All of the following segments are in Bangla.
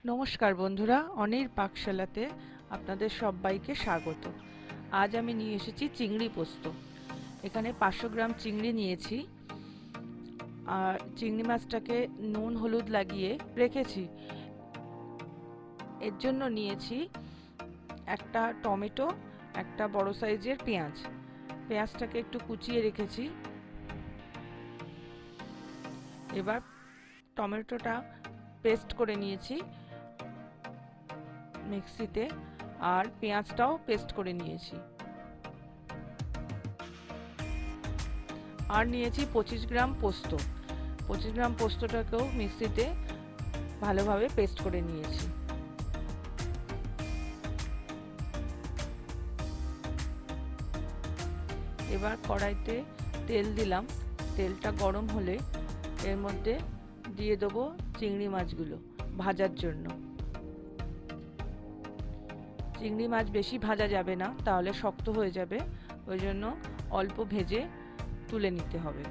নমস্কার বন্ধুরা, অনির পাকশালাতে আপনাদের সবাইকে স্বাগত। আজ আমি নিয়ে এসেছি চিংড়ি পোস্ত। এখানে 500 গ্রাম চিংড়ি নিয়েছি আর চিংড়ি মাছটাকে নুন হলুদ লাগিয়ে রেখেছি। এর জন্য নিয়েছি একটা টমেটো, একটা বড় সাইজের পেঁয়াজ। পেঁয়াজটাকে একটু কুচিয়ে রেখেছি। এবার টমেটোটা পেস্ট করে নিয়েছি মিক্সিতে, আর পেঁয়াজটাও পেস্ট করে নিয়েছি। আর নিয়েছি 25 গ্রাম পোস্ত। 25 গ্রাম পোস্তটাকেও মিক্সিতে ভালোভাবে পেস্ট করে নিয়েছি। এবার কড়াইতে তেল দিলাম। তেলটা গরম হলে এর মধ্যে দিয়ে দেবো চিংড়ি মাছগুলো ভাজার জন্য। চিংড়ি মাছ বেশি ভাজা যাবে না, তাহলে শক্ত হয়ে যাবে। ওই জন্য অল্প ভেজে তুলে নিতে হবে।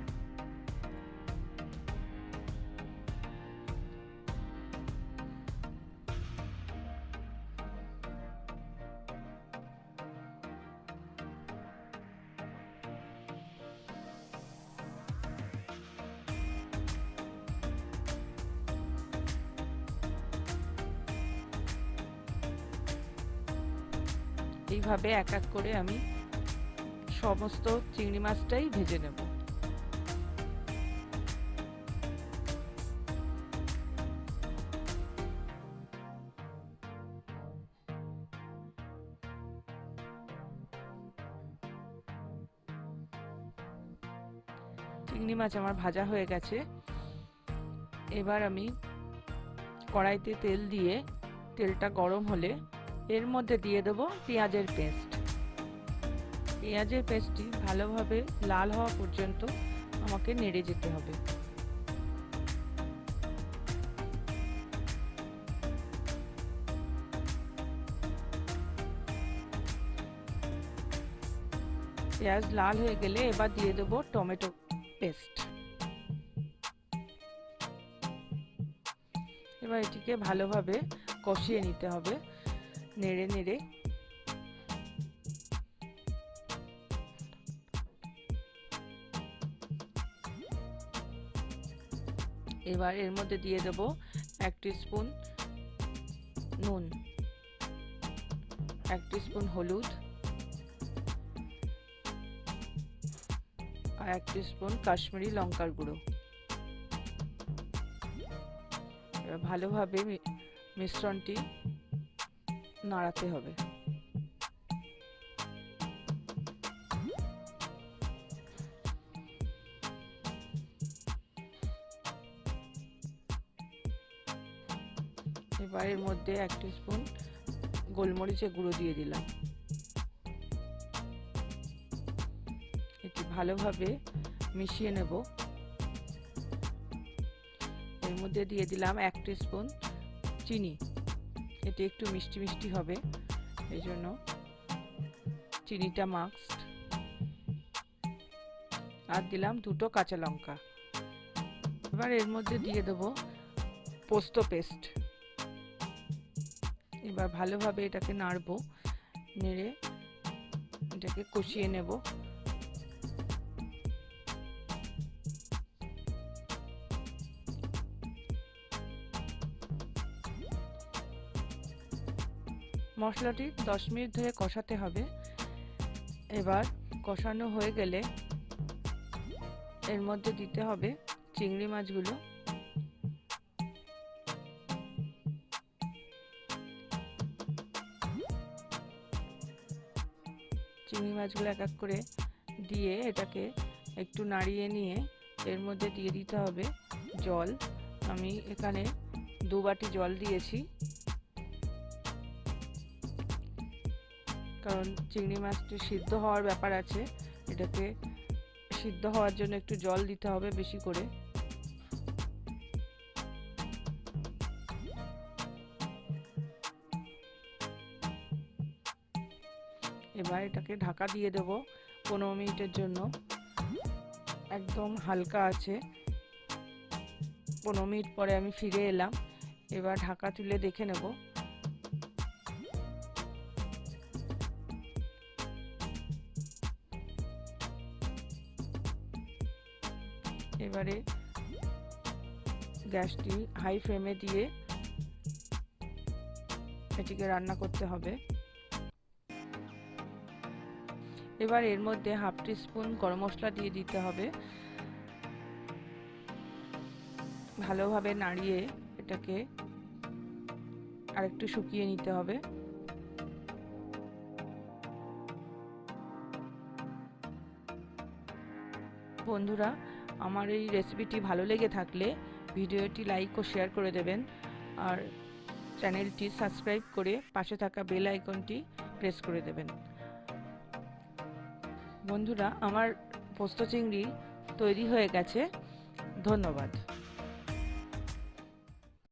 এইভাবে এক এক করে আমি সমস্ত চিংড়ি মাছটাই ভেজে নেব। চিংড়ি মাছ আমার ভাজা হয়ে গেছে। এবার আমি কড়াইতে তেল দিয়ে তেলটা গরম হলে এর মধ্যে দিয়ে দেবো পেঁয়াজের পেস্ট। পেঁয়াজের পেস্টটি ভালোভাবে লাল হওয়া পর্যন্ত আমাকে নেড়ে যেতে হবে। পেঁয়াজ লাল হয়ে গেলে এবার দিয়ে দেবো টমেটো পেস্ট। এবার এটিকে ভালোভাবে কষিয়ে নিতে হবে নেড়ে নেড়ে। এবার এর মধ্যে দিয়ে দেবো 1 টিস্পুন নুন, 1 টিস্পুন হলুদ আর 1 টিস্পুন কাশ্মীরি লঙ্কার গুঁড়ো। এবার ভালোভাবে মিশ্রণটি নাড়াতে হবে। এবার এর মধ্যে 1 টিস্পুন গোলমরিচের গুঁড়ো দিয়ে দিলাম। এটি ভালোভাবে মিশিয়ে নেব। এর মধ্যে দিয়ে দিলাম 1 টিস্পুন চিনি। এটি একটু মিষ্টি মিষ্টি হবে, এই জন্য চিনিটা মাস্ট। আর দিলাম 2টো কাঁচা লঙ্কা। এবার এর মধ্যে দিয়ে দেবো পোস্ত পেস্ট। এবার ভালোভাবে এটাকে নাড়বো, নেড়ে এটাকে কষিয়ে নেব। মশলাটি 10 মিনিট ধরে কষাতে হবে। এবার কষানো হয়ে গেলে এর মধ্যে দিতে হবে চিংড়ি মাছগুলো। চিংড়ি মাছগুলো এক এক করে দিয়ে এটাকে একটু নাড়িয়ে নিয়ে এর মধ্যে দিয়ে দিতে হবে জল। আমি এখানে 2 বাটি জল দিয়েছি, কারণ চিংড়ি মাছটি সিদ্ধ হওয়ার ব্যাপার আছে। এটাকে সিদ্ধ হওয়ার জন্য একটু জল দিতে হবে বেশি করে। এবার এটাকে ঢাকা দিয়ে দেব 15 মিনিটের জন্য। একদম হালকা আছে। 15 মিনিট পরে আমি ফিরে এলাম। এবার ঢাকা তুলে দেখে নেব। এবারে গ্যাসটি হাই ফ্লেমে দিয়ে এটিকে রান্না করতে হবে। এবার এর মধ্যে হাফ টিস্পুন গরম মশলা দিয়ে দিতে হবে। ভালোভাবে নাড়িয়ে এটাকে আরেকটু শুকিয়ে নিতে হবে। বন্ধুরা, আমার এই রেসিপিটি ভালো লেগে থাকলে ভিডিওটি লাইক ও শেয়ার করে দেবেন, আর চ্যানেলটি সাবস্ক্রাইব করে পাশে থাকা বেল আইকনটি প্রেস করে দেবেন। বন্ধুরা, আমার পোস্ত চিংড়ি তৈরি হয়ে গেছে। ধন্যবাদ।